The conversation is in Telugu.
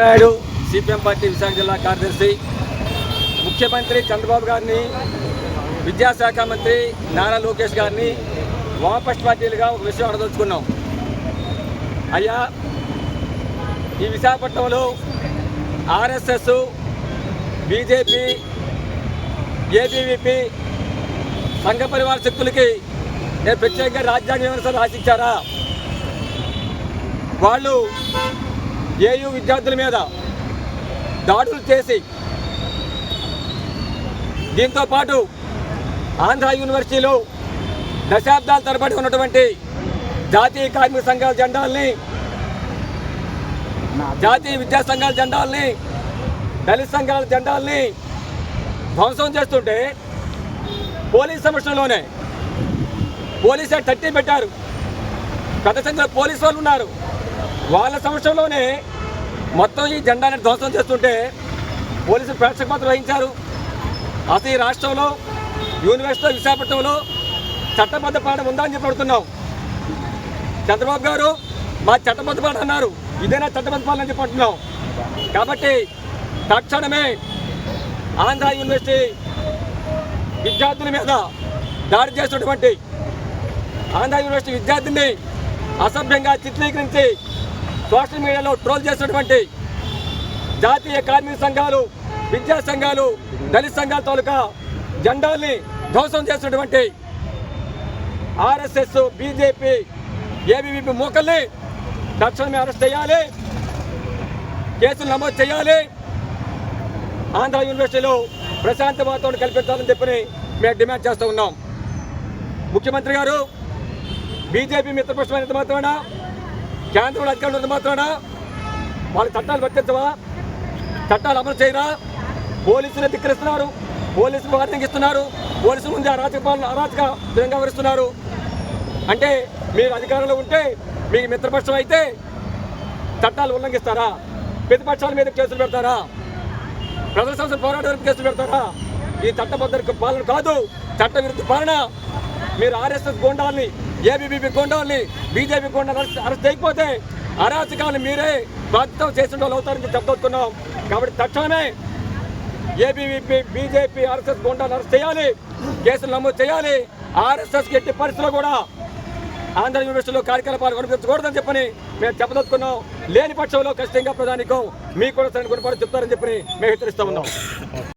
నాయుడు సిపిఎం పార్టీ విశాఖ జిల్లా కార్యదర్శి. ముఖ్యమంత్రి చంద్రబాబు గారిని, విద్యాశాఖ మంత్రి నారా లోకేష్ గారిని వామపక్ష పార్టీలుగా ఒక విషయం అడదలుచుకున్నాం. అయ్యా, ఈ విశాఖపట్నంలో ఆర్ఎస్ఎస్, బీజేపీ, ఏబీవీపీ సంఘ పరివార శక్తులకి నేను ప్రత్యేకంగా రాజ్యాంగ విమర్శలు ఆశించారా? వాళ్ళు ఏయూ విద్యార్థుల మీద దాడులు చేసి దీంతో పాటు ఆంధ్ర యూనివర్సిటీలో దశాబ్దాల తరబడి ఉన్నటువంటి జాతీయ కార్మిక సంఘాల జెండాల్ని, జాతీయ విద్యా సంఘాల జెండాల్ని, దళిత సంఘాల జెండాల్ని ధ్వంసం చేస్తుంటే పోలీస్ సంరక్షణలోనే పోలీసు తట్టి పెట్టారు. పెద్ద సంఖ్యలో పోలీసు వాళ్ళు ఉన్నారు. వాళ్ళ సంవత్సరంలోనే మొత్తం ఈ జెండాని ధ్వంసం చేస్తుంటే పోలీసులు ప్రేక్షక పాత్ర వహించారు. అసలు ఈ రాష్ట్రంలో యూనివర్సిటీ విశాఖపట్నంలో చట్టబద్ధ పాఠం ఉందా అని చెప్పి అడుగుతున్నాం. చంద్రబాబు గారు మా చట్టబద్ధ పాఠం అన్నారు, ఇదేనా చట్టబద్ధ పాఠం అని చెప్పి అంటున్నాం. కాబట్టి తక్షణమే ఆంధ్ర యూనివర్సిటీ విద్యార్థుల మీద దాడి చేసినటువంటి ఆంధ్ర యూనివర్సిటీ విద్యార్థిని అసభ్యంగా చిత్రీకరించి సోషల్ మీడియాలో ట్రోల్ చేసినటువంటి జాతీయ కార్మిక సంఘాలు, విద్యా సంఘాలు, దళిత సంఘాల తాలూకా జెండాల్ని ధ్వంసం చేసినటువంటి ఆర్ఎస్ఎస్, బీజేపీ, ఏబీవీపీ మూకల్ని తక్షణమే అరెస్ట్ చేయాలి, కేసులు నమోదు చేయాలి, ఆంధ్ర యూనివర్సిటీలో ప్రశాంత వాతావరణం కల్పించాలని చెప్పి మేము డిమాండ్ చేస్తూ ఉన్నాం. ముఖ్యమంత్రి గారు బీజేపీ మిత్రపక్షమైనంత మాత్రాన, కేంద్రంలో అధికారులు ఉన్నంత మాత్రాన వాళ్ళ చట్టాలు వర్తించవా? చట్టాలు అమలు చేయరా? పోలీసులు ధిక్కరిస్తున్నారు, పోలీసులు వార్నింగ్ ఇస్తున్నారు, పోలీసుల ముందు అరాచక విధంగా వరిస్తున్నారు. అంటే మీరు అధికారంలో ఉంటే మీకు మిత్రపక్షం అయితే చట్టాలు ఉల్లంఘిస్తారా? ప్రతిపక్షాల మీద కేసులు పెడతారా? ప్రజల సమస్యలు పోరాటానికి కేసులు పెడతారా? ఈ చట్టబద్ధ పాలన కాదు, చట్ట విరుద్ధ పాలన. మీరు ఆర్ఎస్ఎస్ గోండాల్ని, ఏబీవీపీ గోండాల్ని, బీజేపీ గోండాలు అరెస్ట్ చేయకపోతే అరాచకాలను మీరే బాధ్యత చేసిన వాళ్ళు అవుతారని చెప్పదలుచుకున్నాం. కాబట్టి తక్షణమే ఏబీవీపీ, బీజేపీ, ఆర్ఎస్ఎస్ గోండాలు అరెస్ట్ చేయాలి, కేసులు నమోదు చేయాలి. ఆర్ఎస్ఎస్కి ఎట్టి పరిస్థితుల్లో కూడా ఆంధ్ర యూనివర్సిటీలో కార్యకలాపాలు కొనసాగించకూడదని చెప్పని మేము చెప్పదలుచుకున్నాం. లేని పక్షంలో ఖచ్చితంగా ప్రధానికం మీకు కూడా సరైన గుణపాఠం చెప్తారని చెప్పి మేము హెచ్చరిస్తూ ఉన్నాం.